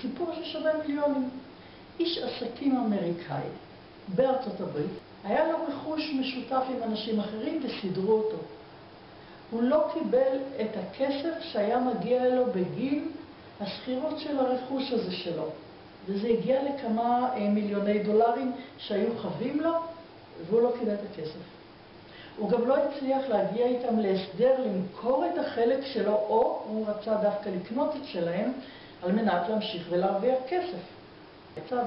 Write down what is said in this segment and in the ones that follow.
סיפור ששווה מיליונים. איש עסקים אמריקאי בארצות הברית, היה לו רכוש משותף עם אנשים אחרים וסידרו אותו. הוא לא קיבל את הכסף שהיה מגיע לו בגין השכירות של הרכוש הזה שלו. וזה הגיע לכמה מיליוני דולרים שהיו חבים לו, והוא לא קיבל את הכסף. הוא גם לא הצליח להגיע איתם להסדר למכור את החלק שלו, או הוא רצה דווקא לקנות את שלהם, על מנת להמשיך ולהרוויח כסף. יצא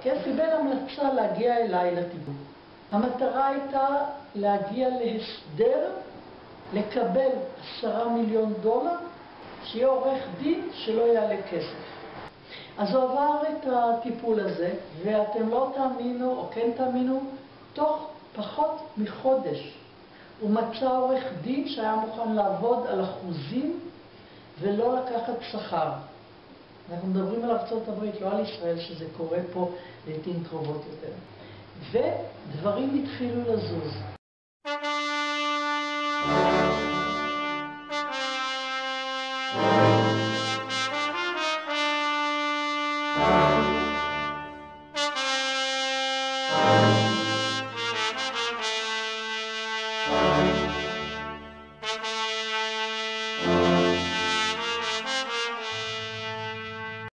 כסף, קיבל המלצה להגיע אליי לתיווך. המטרה הייתה להגיע להסדר, לקבל 10 מיליון דולר, שיהיה עורך דין שלא יעלה כסף. אז הוא עבר את הטיפול הזה, ואתם לא תאמינו או כן תאמינו, תוך פחות מחודש הוא מצא עורך דין שהיה מוכן לעבוד על אחוזים ולא לקחת שכר. אנחנו מדברים על ארצות הברית, לא על ישראל, שזה קורה פה לעתים קרובות יותר. ודברים התחילו לזוז.